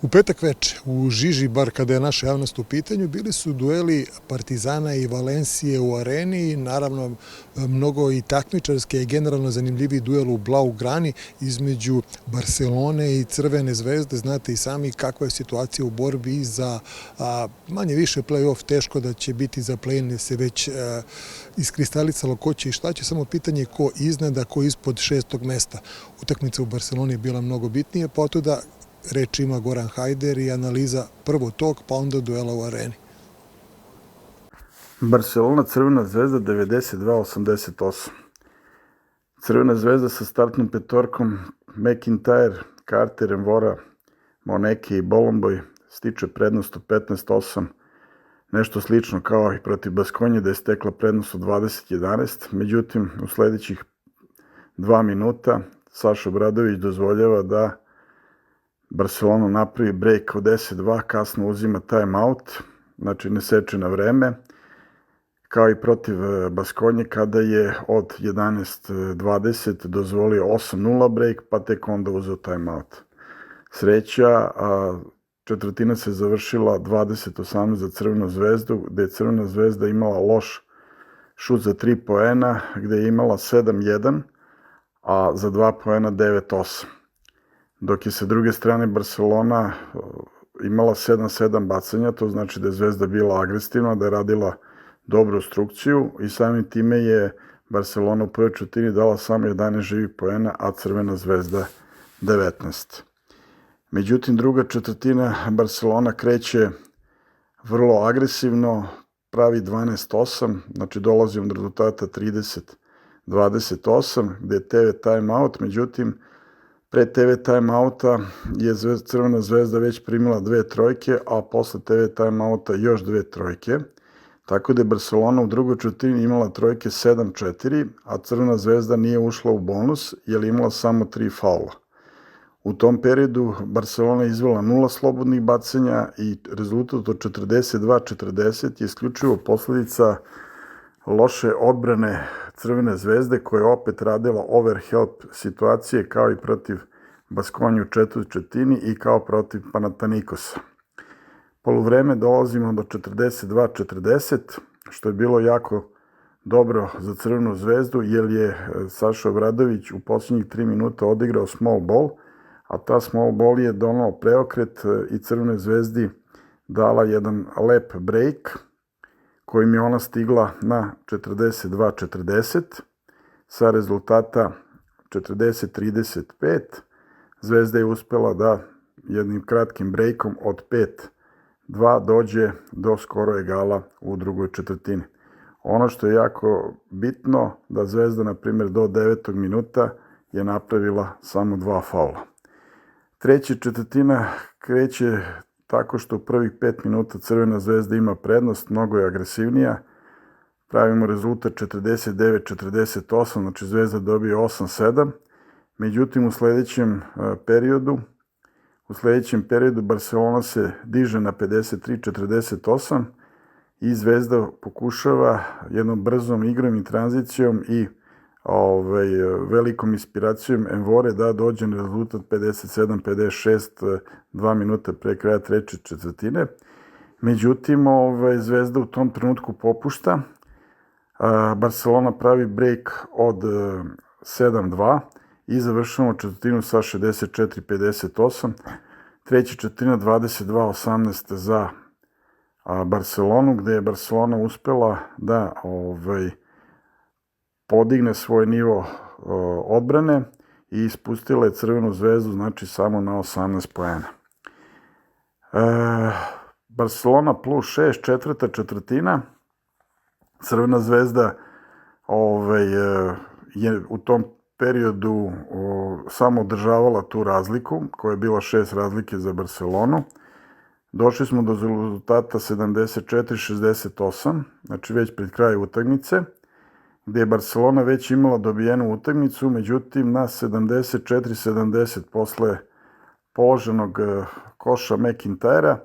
U petak veče, u žiži, bar kada je naša javnost u pitanju, bili su dueli Partizana i Valencije u areni, naravno mnogo i takmičarski i generalno zanimljiviji duel u Blaugrani između Barcelone i Crvene zvezde. Znate i sami kakva je situacija u borbi za manje više play-off, teško da će biti za play-in, jer se već iskristalisalo ko će i šta će, samo pitanje je ko iznad, a ko ispod 6. mesta. Utakmica u Barceloni je bila mnogo bitnije, pa otuda reč ima Goran Hajder i analiza prvo tog, pa onda duela u areni. Barcelona, Crvena zvezda 92-88. Crvena zvezda sa startnom petorkom McIntyre, Carter, Envora, Moneke i Bolomboj stiče prednost od 15-8. Nešto slično kao i protiv Baskonje da je stekla prednost od 20-11. Međutim, u sledećih 2 minuta Saša Obradović dozvoljava da Barcelona napravi break od 10-2, kasno uzima time-out, znači ne seče na vreme, kao i protiv Baskonje kada je od 11-20 dozvolio 8-0 break, pa tek onda uzeo time-out. Sreća, četvrtina se završila 20-18 za Crvenu zvezdu, gde je Crvena zvezda imala loš šut za 3 poena, gde je imala 7-1, a za 2 poena 9-8. Dok je sa druge strane Barcelona imala 7-7 bacanja, to znači da je Zvezda bila agresivna, da je radila dobru strukciju i samim time je Barcelona u prvoj četvrtini dala samo 11 živih poena, a Crvena zvezda 19. Međutim, druga četvrtina Barcelona kreće vrlo agresivno, pravi 12-8, znači dolazi od rezultata 30-28, gde je TV timeout, međutim, pre TV timeouta je Crvena zvezda već primila 2 trojke, a posle TV timeouta još 2 trojke. Tako da je Barcelona u drugoj četvrtini imala trojke 7-4, a Crvena zvezda nije ušla u bonus jer je imala samo 3 faula. U tom periodu Barcelona je izvela 0 slobodnih bacanja i rezultat od 42-40 je isključivo posledica loše odbrane Crvene zvezde koja je opet radila overhelp situacije kao i protiv Baskonje u četvrtoj četvrtini i kao protiv Panathinaikosa. Poluvreme dolazimo do 42-40, što je bilo jako dobro za Crvenu zvezdu jer je Saša Obradović u posljednjih 3 minuta odigrao small ball, a ta small ball je donao preokret i Crvenoj zvezdi dala jedan lep break kojim je ona stigla na 42-40 sa rezultata 40-35. Zvezda je uspela da jednim kratkim breakom od 5-2 dođe do skoro egala u drugoj četvrtini. Ono što je jako bitno da Zvezda, na primjer, do 9. minuta je napravila samo 2 faula. Treća četvrtina kreće tako što u prvih 5 minuta Crvena zvezda ima prednost, mnogo je agresivnija. Pravimo rezultat 49-48, znači Zvezda dobije 8-7. Međutim, u sledećem periodu Barcelona se diže na 53-48 i Zvezda pokušava jednom brzom igrom i tranzicijom i velikom inspiracijom Envore da dođe na rezultat 57-56 2 minuta pre kraja treće četvrtine. Međutim, Zvezda u tom trenutku popušta. Barcelona pravi break od 7-2 i završamo četvrtinu sa 64-58. Treća četvrtina 22-18 za Barcelonu, gde je Barcelona uspela da podigne svoj nivo odbrane i ispustila je Crvenu zvezdu, znači samo na 18 poena. Barcelona plus 6, četvrta četvrtina. Crvena zvezda je u tom periodu samo održavala tu razliku, koja je bila 6 razlike za Barcelonu. Došli smo do rezultata 74-68, znači već pred kraj utakmice, gde je Barcelona već imala dobijenu utakmicu, međutim na 74-70 posle položenog koša McIntyra,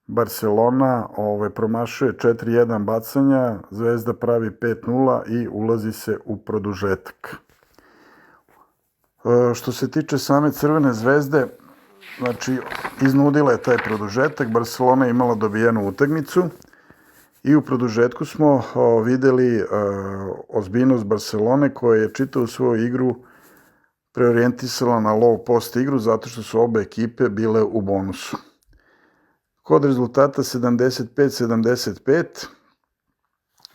Barcelona promašuje 4-1 bacanja, Zvezda pravi 5-0 i ulazi se u produžetak. Što se tiče same Crvene zvezde, znači, iznudila je taj produžetak, Barcelona je imala dobijenu utakmicu i u produžetku smo videli ozbiljnost Barcelone koja je čitavu svoju igru preorijentisala na low post igru zato što su obe ekipe bile u bonusu. Kod rezultata 75-75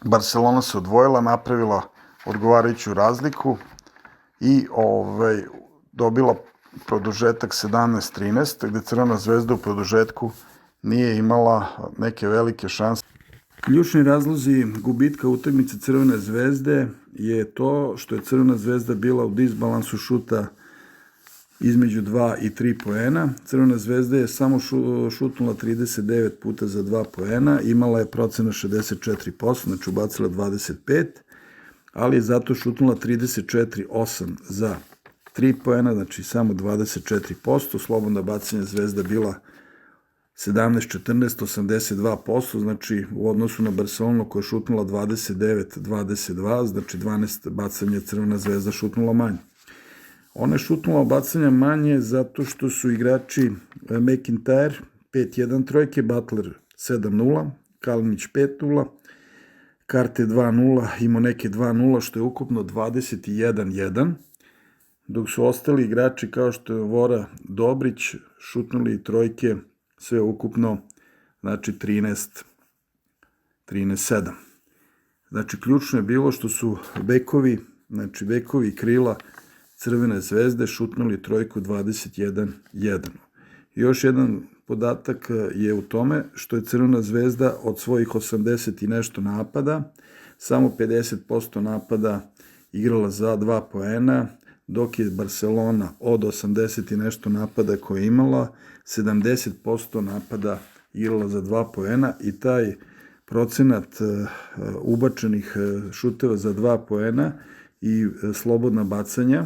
Barcelona se odvojila, napravila odgovarajuću razliku i dobila produžetak 17-13, gde Crvena zvezda u produžetku nije imala neke velike šanse. Ključni razlozi gubitka utakmice Crvene zvezde je to što je Crvena zvezda bila u disbalansu šuta između 2 i 3 poena. Crvena zvezda je samo šutnula 39 puta za 2 poena, imala je procena 64%, znači ubacila 25, ali je zato šutnula 34-8 za 3 poena, znači samo 24%, slobodna bacanja Zvezda bila 17-14, 82%, znači u odnosu na Barcelonu koja je šutnula 29-22, znači 12 bacanja Crvena zvezda šutnula manje. Ona je šutnula bacanja manje zato što su igrači McIntyre 5-1 trojke, Butler 7-0, Kalinić 5-0, Carter 2-0 i Moneke 2-0, što je ukupno 21-1, dok su ostali igrači kao što je Vora Dobrić šutnuli trojke sve ukupno, znači 13-7. Znači, ključno je bilo što su bekovi, znači bekovi krila Crvene zvezde šutnuli trojku 21-1. Još jedan podatak je u tome što je Crvena zvezda od svojih 80 i nešto napada, samo 50% napada igrala za 2 poena, dok je Barcelona od 80 i nešto napada koje je imala, 70% napada igrala za 2 poena i taj procenat ubačenih šuteva za 2 poena i slobodna bacanja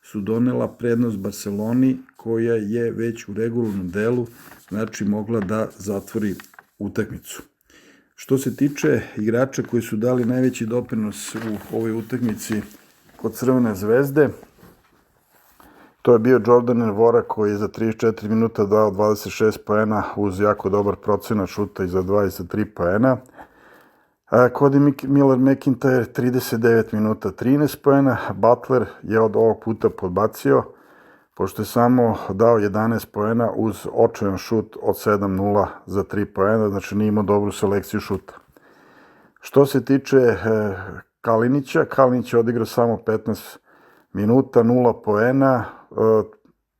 su donela prednost Barceloni koja je već u regularnom delu, znači mogla da zatvori utakmicu. Što se tiče igrača koji su dali najveći doprinos u ovoj utakmici kod Crvene zvezde, to je bio Jordan Envora koji je za 34 minuta dao 26 poena uz jako dobar procenat šuta i za 2 i za 3 poena. Cody Miller-McIntyre 39 minuta 13 poena, Butler je od ovog puta podbacio, pošto je samo dao 11 poena uz očajan šut od 7-0 za 3 poena, znači nije imao dobru selekciju šuta. Što se tiče Kalinića, Kalinić je odigrao samo 15 minuta, 0 poena,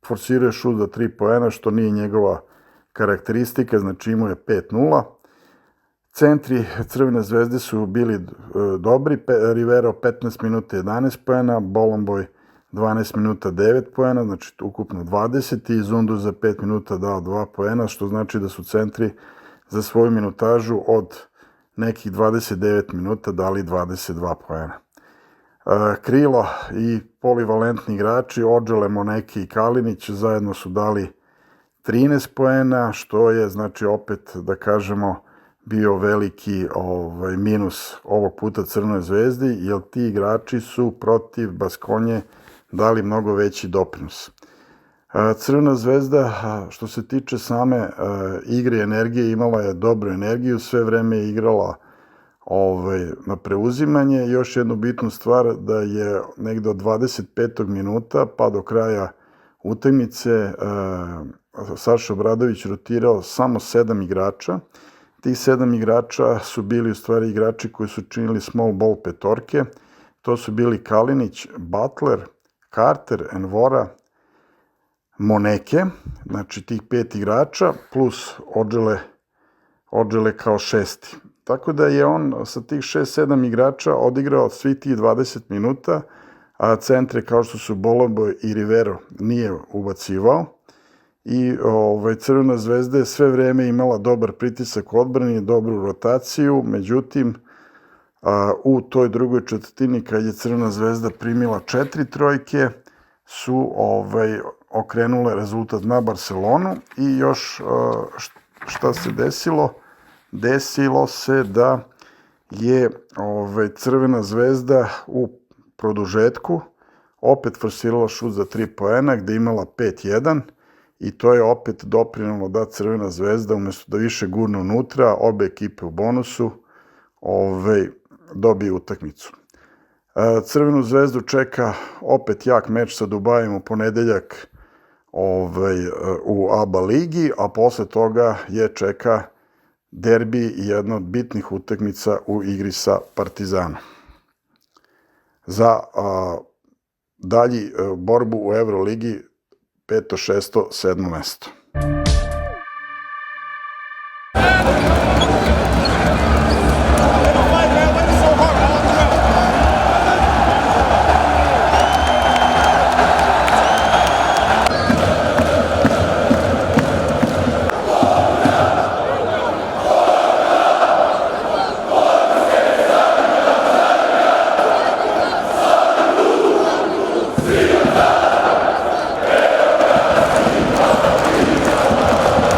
forsirao je šut za 3 poena, što nije njegova karakteristika, znači imao je 5-0. Centri Crvene zvezde su bili dobri, Rivero 15 minuta 11 poena, Bolomboy 12 minuta 9 poena, znači ukupno 20 i Zundu za 5 minuta dao 2 poena, što znači da su centri za svoju minutažu od nekih 29 minuta dali 22 poena. Krilo i polivalentni igrači, Odžele, Moneke i Kalinić zajedno su dali 13 poena, što je, znači, opet, da kažemo, bio veliki minus ovog puta Crvenoj zvezdi, jer ti igrači su protiv Baskonje dali mnogo veći doprinos. Crvena zvezda, što se tiče same igre i energije, imala je dobru energiju, sve vreme je igrala na preuzimanje. Još jednu bitnu stvar, da je negde od 25. minuta pa do kraja utakmice Saša Obradović rotirao samo 7 igrača. Tih 7 igrača su bili u stvari igrači koji su činili small ball petorke. To su bili Kalinić, Butler, Carter, Envora, Moneke, znači tih 5 igrača, plus Odžele kao šesti. Tako da je on sa tih 6-7 igrača odigrao svi tih 20 minuta, a centre kao što su Bolomboy i Rivero nije ubacivao. I Crvena zvezda je sve vreme imala dobar pritisak u odbrani, dobru rotaciju, međutim, u toj drugoj četvrtini kad je Crvena zvezda primila 4 trojke, su okrenule rezultat na Barcelonu i još šta se desilo? Desilo se da je Crvena zvezda u produžetku opet forsirala šut za 3 poena, gde je imala 5-1 i to je opet doprinelo da Crvena zvezda, umesto da više gurne unutra, obe ekipe u bonusu, dobije utakmicu. Crvenu zvezdu čeka opet jak meč sa Dubajem u ponedeljak u ABA ligi, a posle toga je čeka derbi i jedna od bitnih utakmica u igri sa Partizanom. Za dalji borbu u Euroligi 5., 6., 7. mesto.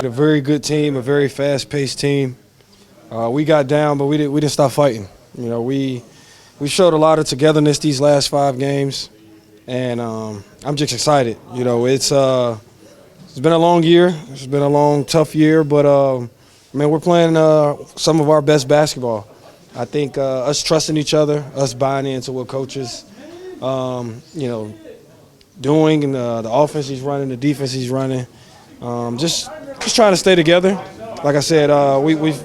A very good team, a very fast-paced team. We got down, but we didn't stop fighting. You know, we showed a lot of togetherness these last 5 games, and I'm just excited. You know, it's been a long year. It's been a long, tough year, but man, we're playing some of our best basketball. I think us trusting each other, us buying into what coaches, you know, doing, and the offense he's running, the defense he's running. Just trying to stay together. Like I said,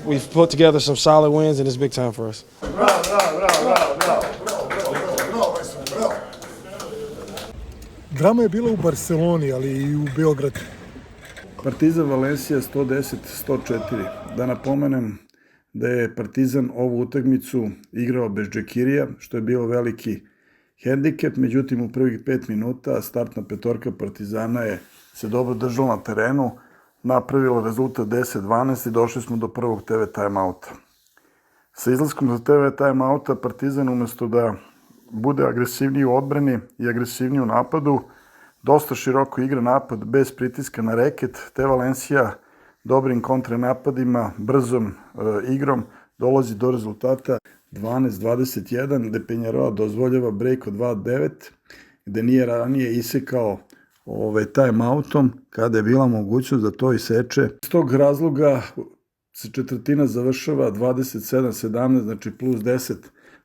we've put together some solid wins, and it's big time for us. Drama je bila u Barceloni, ali i u Beogradu. Partizan Valencija 110-104. Da napomenem da je Partizan ovu utakmicu igrao bez Džekirija, što je bio veliki hendikep, međutim u prvih 5 minuta startna petorka Partizana je se dobro držala na terenu, napravila rezultat 10-12 i došli smo do prvog TV timeouta. Sa izlaskom za TV timeouta Partizan umesto da bude agresivniji u odbrani i agresivniji u napadu, dosta široko igra napad bez pritiska na reket, te Valencija dobrim kontranapadima, brzom igrom dolazi do rezultata 12-21, gde Penjaroa dozvoljava break od 2-9, gde nije ranije isekao timeoutom kada je bila mogućnost da to iseče. Iz tog razloga se četvrtina završava 27-17, znači plus 10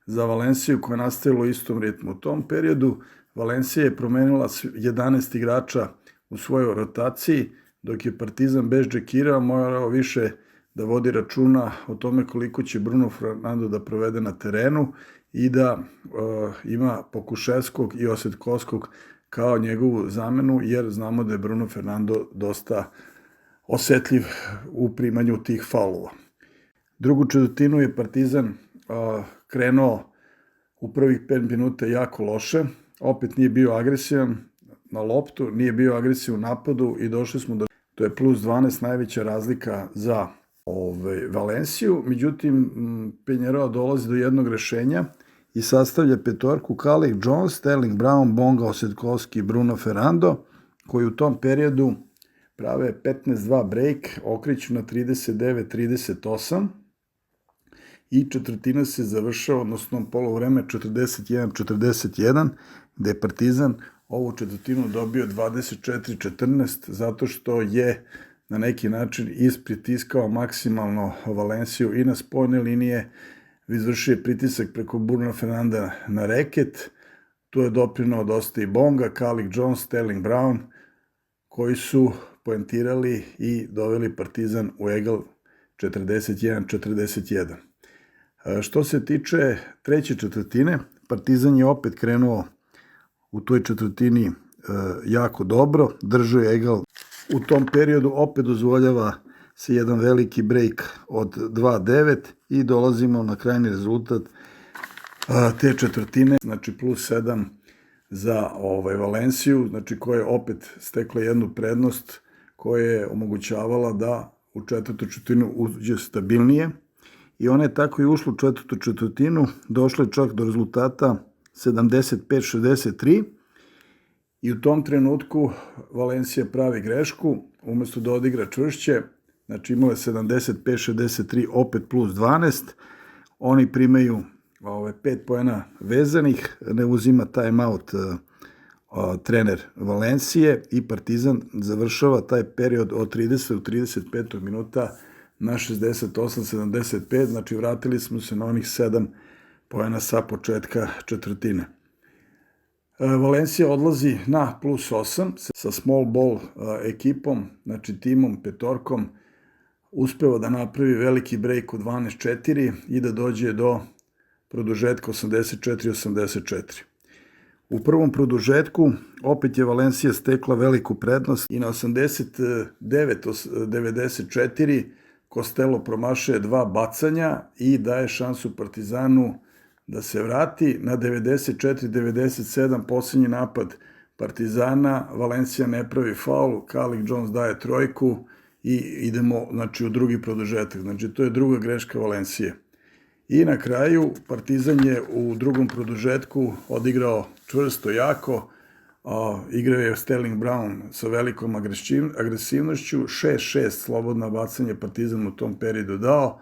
za Valenciju koja je nastavila u istom ritmu. U tom periodu Valencija je promenila 11 igrača u svojoj rotaciji, dok je Partizan bez Džekira morao više da vodi računa o tome koliko će Bruno Fernando da provede na terenu i da ima Pokuševskog i Osetkovskog kao njegovu zamenu, jer znamo da je Bruno Fernando dosta osetljiv u primanju tih faulova. Drugu četvrtinu je Partizan krenuo u prvih 5 minuta jako loše, opet nije bio agresivan na loptu, nije bio agresivan u napadu i došli smo do... To je plus 12, najveća razlika za Valenciju, međutim Penjaroa dolazi do jednog rešenja i sastavlja petorku Kalik Jones, Sterling Brown, Bonga Osetkovski i Bruno Fernando, koji u tom periodu prave 15-2 break, okreću na 39-38 i četvrtina se završava, odnosno polovreme 41-41, gde je Partizan ovu četvrtinu dobio 24-14, zato što je na neki način ispritiskao maksimalno Valenciju i na spoljne linije, izvršio pritisak preko Bruno Fernanda na reket, tu je doprinao dosta i Bonga, Kalik Jones, Sterling Brown, koji su poentirali i doveli Partizan u egal 41-41. Što se tiče treće četvrtine, Partizan je opet krenuo u toj četvrtini jako dobro, držao je egal. U tom periodu opet dozvoljava se jedan veliki break od 2-9 i dolazimo na krajnji rezultat te četvrtine, znači plus 7 za Valenciju, znači koja je opet stekla jednu prednost koja je omogućavala da u četvrtu četvrtinu uđe stabilnije i ona je tako i ušla u četvrtu četvrtinu, došla je čak do rezultata 75-63 i u tom trenutku Valencija pravi grešku, umesto da odigra čvršće, znači imala je 75-63, opet plus 12, oni primaju 5 poena vezanih, ne uzima timeout trener Valencije i Partizan završava taj period od 30 do 35. minuta na 68-75, znači vratili smo se na onih 7 poena sa početka četvrtine. Valencija odlazi na plus 8 sa small ball ekipom, znači timom, petorkom, uspeva da napravi veliki break u 12-4 i da dođe do produžetka 84-84. U prvom produžetku opet je Valencija stekla veliku prednost i na 89-94 Costello promašuje 2 bacanja i daje šansu Partizanu da se vrati. Na 94-97 posljednji napad Partizana, Valencija ne pravi faul, Calic Jones daje trojku i idemo, znači, u drugi produžetak. Znači, to je druga greška Valencije. I na kraju Partizan je u drugom produžetku odigrao čvrsto, jako, igrao je Sterling Brown sa velikom agresivnošću, 6-6 slobodna bacanja Partizan u tom periodu dao.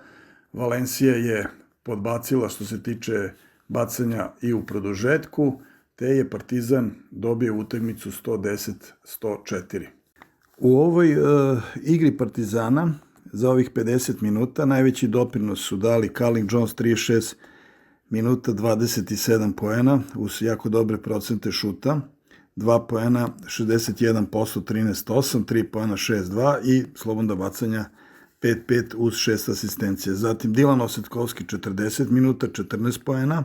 Valencija je podbacila što se tiče bacanja i u produžetku, te je Partizan dobio utakmicu 110-104. U ovoj igri Partizana za ovih 50 minuta najveći doprinos su dali Calic Jones 36 minuta 27 poena uz jako dobre procente šuta, 2 poena 61%, 13-8, 3 poena 6-2 i slobodna bacanja 5-5 uz 6 asistencije. Zatim Dilan Osetkovski 40 minuta, 14 poena,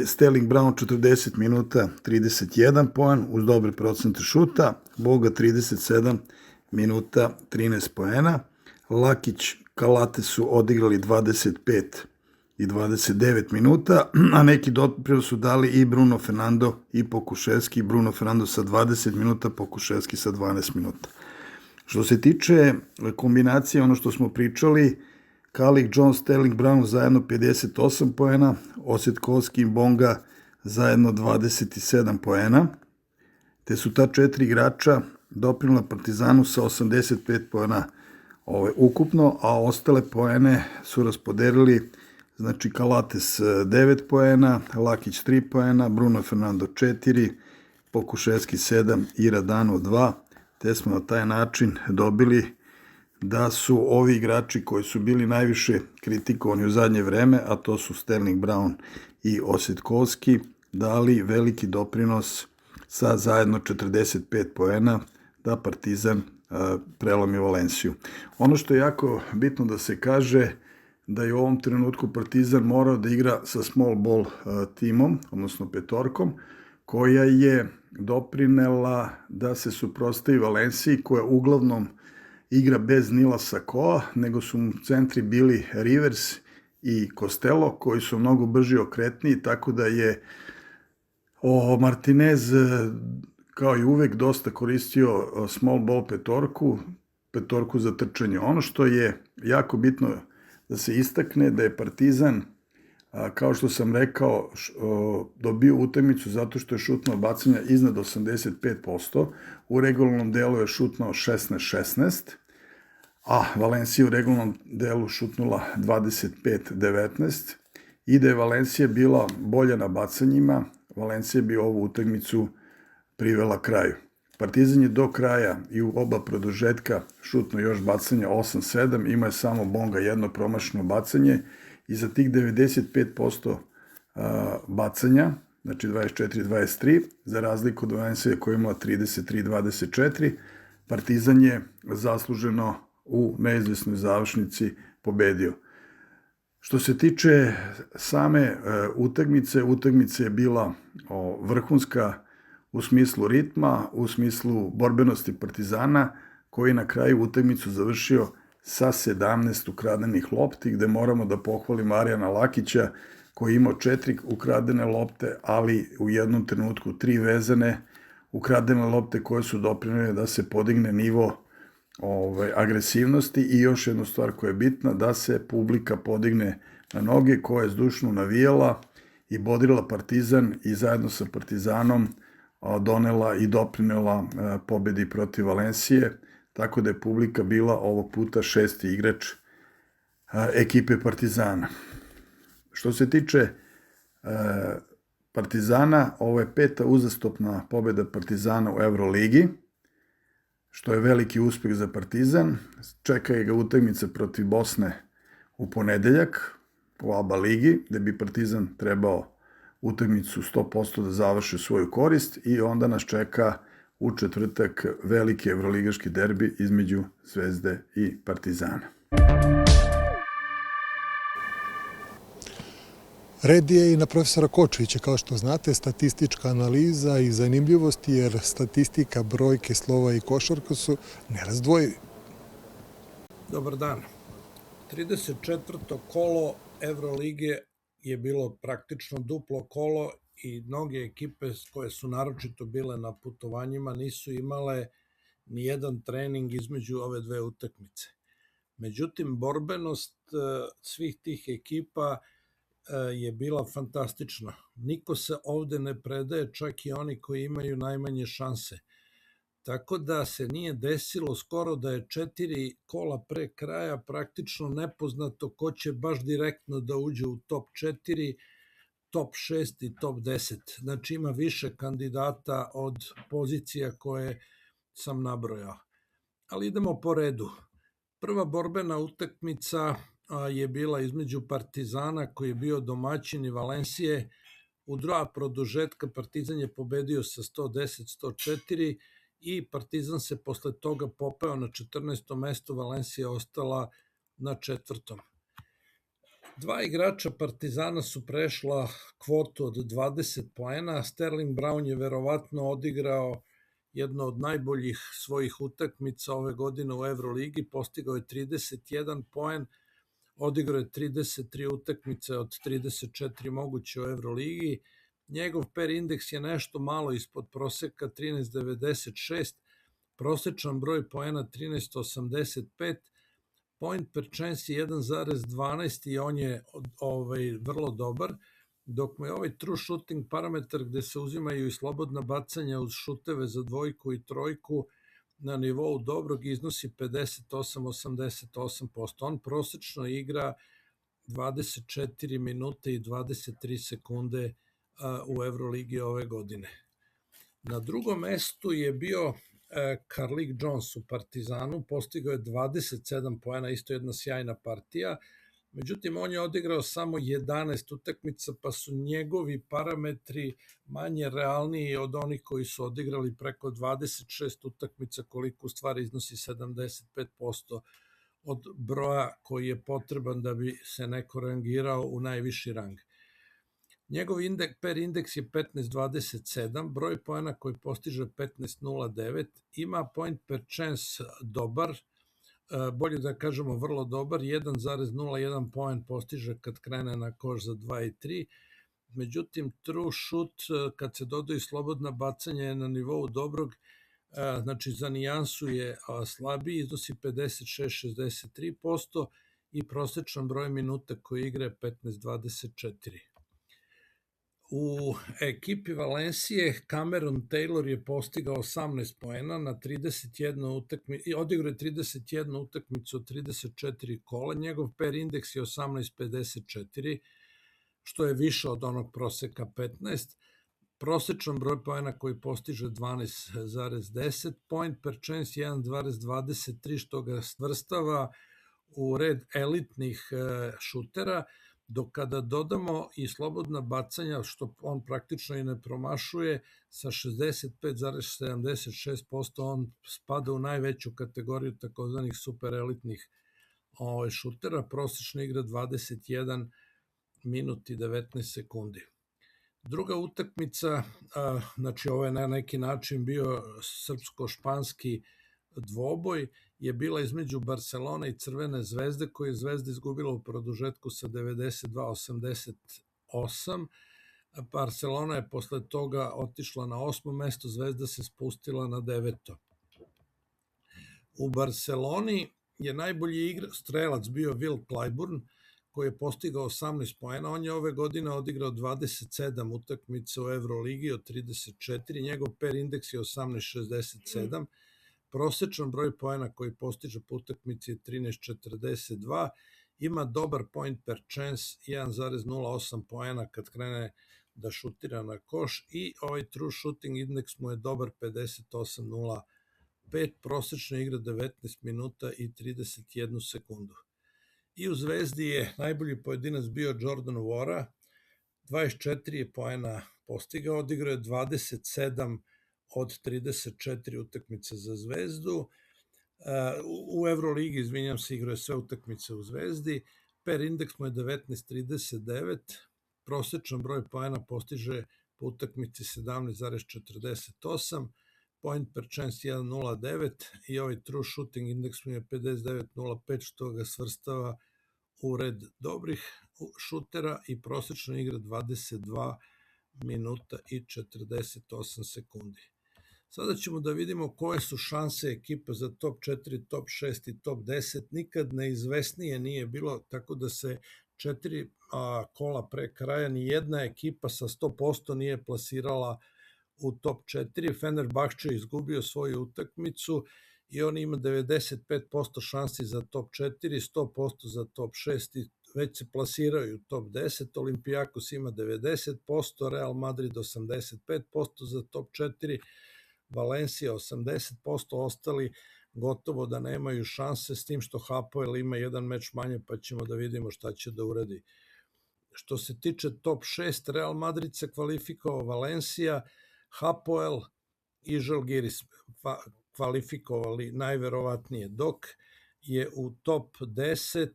Sterling Brown 40 minuta, 31 poen uz dobre procente šuta, Boga 37 minuta, 13 poena, Lakić, Kalate su odigrali 25 i 29 minuta, a neki doprinos su dali i Bruno Fernando i Pokuševski, Bruno Fernando sa 20 minuta, Pokuševski sa 12 minuta. Što se tiče kombinacije, ono što smo pričali, Calic Jones, Sterling Brown zajedno 58 poena, Osetkovski i Bonga zajedno 27 poena, te su ta 4 igrača doprinela Partizanu sa 85 poena ukupno, a ostale poene su raspodelili, znači Kalates 9 poena, Lakić 3 poena, Bruno Fernando 4, Pokuševski 7 i Radano 2, te smo na taj način dobili da su ovi igrači koji su bili najviše kritikovani u zadnje vreme, a to su Sterling Brown i Osetkovski, dali veliki doprinos sa zajedno 45 poena da Partizan prelomi Valenciju. Ono što je jako bitno da se kaže, da je u ovom trenutku Partizan morao da igra sa small ball timom, odnosno petorkom, koja je doprinela da se suprotstavi Valenciji, koja uglavnom igra bez Nila Sakoa, nego su mu centri bili Rivers i Costello, koji su mnogo brži okretniji, tako da je Martinez, kao i uvek, dosta koristio small ball petorku za trčanje. Ono što je jako bitno da se istakne, da je Partizan, kao što sam rekao, dobio utakmicu zato što je šutno bacanja iznad 85%, u regularnom delu je šutno 16-16, a Valencija u regularnom delu šutnula 25-19, i da je Valencija bila bolja na bacanjima, Valencija bi ovu utakmicu privela kraju. Partizan je do kraja i u oba produžetka šutno još bacanja 8-7, ima je samo Bonga jedno promašeno bacanje, i za tih 95% bacanja, znači 24-23, za razliku od Valencije koja je imala 33-24, Partizan je zasluženo u neizvesnoj završnici pobedio. Što se tiče same utakmice, utakmica je bila vrhunska u smislu ritma, u smislu borbenosti Partizana, koji je na kraju utakmicu završio sa 17 ukradenih lopti, gde moramo da pohvalimo Arijana Lakića, koji je imao 4 ukradene lopte, ali u jednom trenutku 3 vezane ukradene lopte koje su doprinele da se podigne nivo agresivnosti, i još jednu stvar koja je bitna, da se publika podigne na noge, koja je zdušno navijala i bodrila Partizan i zajedno sa Partizanom donela i doprinela pobedi protiv Valencije, tako da je publika bila ovog puta 6. igrač ekipe Partizana. Što se tiče Partizana. Ovo je 5. uzastopna pobjeda Partizana u Euroligi, što je veliki uspeh za Partizan. Čeka ga utakmica protiv Bosne u ponedeljak u ABA ligi, gde bi Partizan trebao utakmicu 100% da završi svoju korist i onda nas čeka u četvrtak veliki evroligaški derbi između Zvezde i Partizana. Red je i na profesora Kočevića, kao što znate, statistička analiza i zanimljivost, jer statistika, brojke, slova i košarka su nerazdvojivi. Dobar dan. 34. kolo Evrolige je bilo praktično duplo kolo i mnoge ekipe koje su naročito bile na putovanjima nisu imale ni jedan trening između ove dve utakmice. Međutim, borbenost svih tih ekipa je bila fantastična. Niko se ovde ne predaje, čak i oni koji imaju najmanje šanse. Tako da se nije desilo skoro da je 4 kola pre kraja praktično nepoznato ko će baš direktno da uđe u top 4, top 6 i top 10. Znači ima više kandidata od pozicija koje sam nabrojao. Ali idemo po redu. Prva borbena utakmica je bila između Partizana, koji je bio domaćin, i Valencije. U dva produžetka Partizan je pobedio sa 110-104 i Partizan se posle toga popeo na 14. mesto, Valencija ostala na 4. Dva igrača Partizana su prešla kvotu od 20 poena. Sterling Brown je verovatno odigrao jedno od najboljih svojih utakmica ove godine u Evroligi, postigao je 31 poen, odigrao je 33 utakmice od 34 moguće u Evroligi. Njegov per indeks je nešto malo ispod proseka, 13,96, prosečan broj poena 13,85, point per chance 1,12 i on je vrlo dobar, dok me ovaj true shooting parametar, gde se uzimaju i slobodna bacanja uz šuteve za dvojku i trojku, na nivou dobrog iznosi 58,88%. On prosečno igra 24 minute i 23 sekunde u Evroligi ove godine. Na drugom mestu je bio Carlik Jones u Partizanu, postigao je 27 poena, isto jedna sjajna partija. Međutim, on je odigrao samo 11 utakmica, pa su njegovi parametri manje realniji od onih koji su odigrali preko 26 utakmica, koliko u stvari iznosi 75% od broja koji je potreban da bi se neko rangirao u najviši rang. Njegov per indeks je 15,27, broj poena koji postiže 15,09, ima point per chance dobar, bolje da kažemo vrlo dobar, 1,01 poen postiže kad krene na koš za 2 i 3, međutim true shoot kad se dodaju slobodna bacanja je na nivou dobrog, znači za nijansu je slabiji, iznosi 56,63% i prosečan broj minuta koji igra je 15,24. U ekipi Valencije Cameron Taylor je postigao 18 poena na 31 utakmicu i odigrao je 31 utakmicu od 34 kola. Njegov per indeks je 18,54, što je više od onog proseka 15. Prosečan broj poena koji postiže 12,10, point per chance 1,23, što ga svrstava u red elitnih šutera, dok kada dodamo i slobodna bacanja, što on praktično i ne promašuje, sa 65,76% on spada u najveću kategoriju takozvanih super elitnih šutera, prosečno igra 21 minut i 19 sekundi. Druga utakmica, znači ovo je na neki način bio srpsko-španski dvoboj, je bila između Barcelone i Crvene zvezde, koju je Zvezda izgubila u produžetku sa 92-88. Barcelona je posle toga otišla na 8. mesto, Zvezda se spustila na 9. U Barceloni je najbolji strelac bio Will Clyburn, koji je postigao 18 poena. On je ove godine odigrao 27 utakmica u Evroligi od 34, njegov per indeks je 18,67, prosečan broj poena koji postiže po utakmici je 13,42, ima dobar point per chance, 1,08 poena kad krene da šutira na koš i ovaj true shooting indeks mu je dobar 58,05, prosečna igra 19 minuta i 31 sekundu. I u Zvezdi je najbolji pojedinac bio Jordan Nwora, 24 je poena postigao, odigrao je 27 od 34 utakmice za Zvezdu. U Euroligi, izvinjam se, igrao je sve utakmice u Zvezdi. Per indeks mu je 19,39, prosečan broj poena postiže po utakmici 17,48, point per chance 1,09 i ovaj true shooting indeks mu je 59,05, što ga svrstava u red dobrih šutera i prosečna igra 22 minuta i 48 sekundi. Sada ćemo da vidimo koje su šanse ekipa za top 4, top 6 i top 10. Nikad neizvesnije nije bilo, tako da se 4 kola pre kraja ni jedna ekipa sa 100% nije plasirala u top 4. Fenerbahče je izgubio svoju utakmicu i on ima 95% šansi za top 4, 100% za top 6 i već se plasiraju u top 10. Olimpijakos ima 90%, Real Madrid 85% za top 4, Valencija 80%, ostali gotovo da nemaju šanse, s tim što Hapoel ima jedan meč manje, pa ćemo da vidimo šta će da uradi. Što se tiče top 6, Real Madrid se kvalifikovao, Valencija, Hapoel i Žalgiris kvalifikovali najverovatnije, dok je u top 10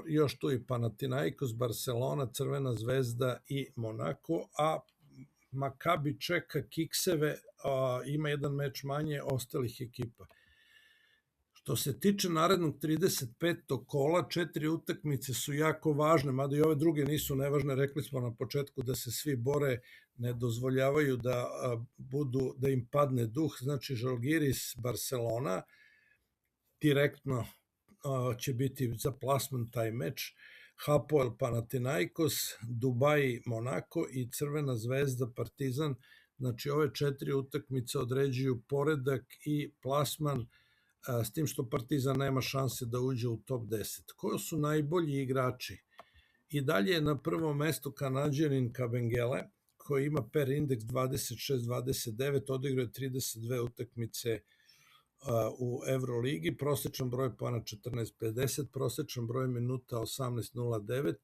još tu i Panathinaikos, Barcelona, Crvena zvezda i Monako, a Makabi čeka kikseve, ima jedan meč manje ostalih ekipa. Što se tiče narednog 35. kola, 4 utakmice su jako važne, mada i ove druge nisu nevažne, rekli smo na početku da se svi bore, ne dozvoljavaju da im padne duh, znači Žalgiris, Barcelona, direktno će biti za plasman taj meč, Hapoel Panathinaikos, Dubai Monako i Crvena zvezda Partizan, znači ove 4 utakmice određuju poredak i plasman, s tim što Partizan nema šanse da uđe u top 10. Koji su najbolji igrači? I dalje je na prvom mestu Kanadjanin Kabengele, koji ima per indeks 26-29, odigrao je 32 utakmice u Euroligi, prosečan broj poena 14,50, prosečan broj minuta 18,09,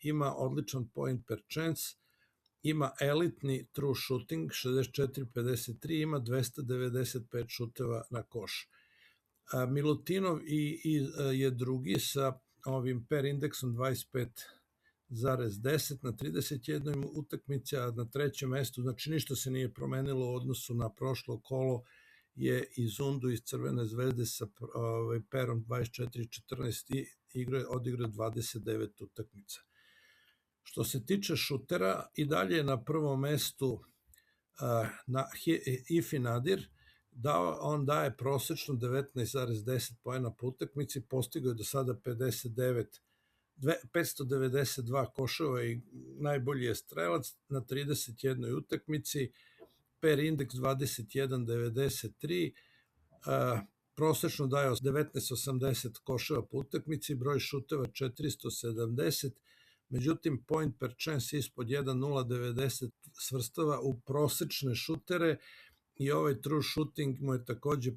ima odličan point per chance, ima elitni true shooting 64,53, ima 295 šuteva na koš. Milutinov je drugi sa ovim per indeksom 25,10 na 31 utakmici, a na trećem mestu, znači ništa se nije promenilo u odnosu na prošlo kolo, je Izundu iz Crvene zvezde sa perom 24,14 i odigrao 29 utakmica. Što se tiče šutera, i dalje je na prvom mestu Ifi Nadir, on daje prosečno 19,10 poena po utakmici, postigao je do sada 592 koševa i najbolji je strelac na 31 utakmici, per indeks 21,93, prosečno daje 19,80 koševa po utakmici, broj šuteva 470, međutim point per chance ispod 1,090 svrstava u prosečne šutere i ovaj true shooting mu je takođe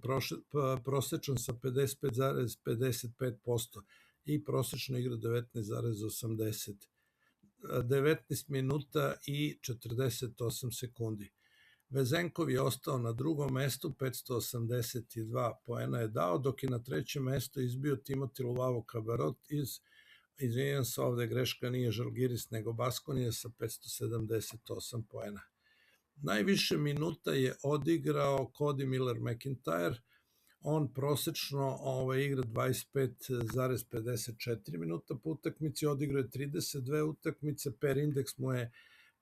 prosečan sa 55,55% i prosečno igra 19,80. 19 minuta i 48 sekundi. Vezenkov je ostao na drugom mestu, 582 poena je dao, dok je na trećem mestu izbio Timoti Luvavo Kabarot izvinjam se, ovde greška, nije Žalgiris nego Baskonija sa 578 poena. Najviše minuta je odigrao Cody Miller-McIntyre, on prosečno igra 25,54 minuta po utakmici, odigrao je 32 utakmice, per indeks mu je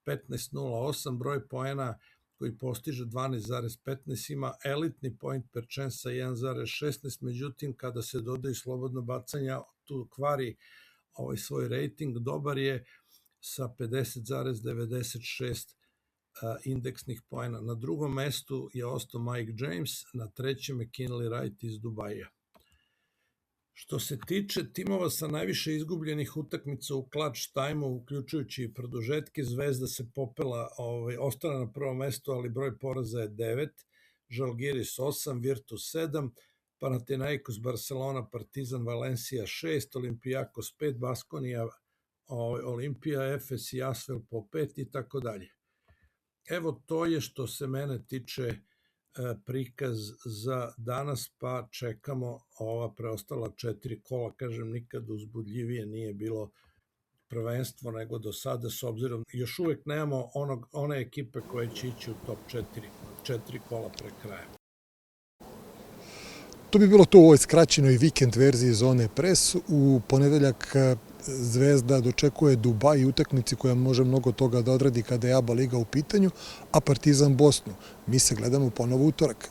15,08, broj poena koji postiže 12,15, ima elitni point per chance sa 1,16, međutim kada se dodaju slobodno bacanja, tu kvari svoj rating, dobar je sa 50,96 indeksnih poena. Na drugom mestu je ostao Mike James, na trećem je Kinley Wright iz Dubaija. Što se tiče timova sa najviše izgubljenih utakmica u clutch time-u, uključujući i produžetke, Zvezda se popela, ostala na prvom mestu, ali broj poraza je 9, Žalgiris 8, Virtus 7, Panathinaikos, Barcelona, Partizan, Valencia 6, Olympiakos 5, Baskonija, Olimpija, Efes i Asvel po 5 i tako dalje. Evo, to je što se mene tiče prikaz za danas, pa čekamo ova preostala 4 kola. Kažem, nikad uzbudljivije nije bilo prvenstvo nego do sada, s obzirom još uvek nemamo one ekipe koje će ići u top 4 kola pre kraja. To bi bilo to u ovoj skraćenoj vikend verziji Zone Pres. U ponedeljak Zvezda dočekuje Dubaj i utakmici koja može mnogo toga da odradi kada je ABA liga u pitanju, a Partizan Bosnu. Mi se gledamo ponovo utorak.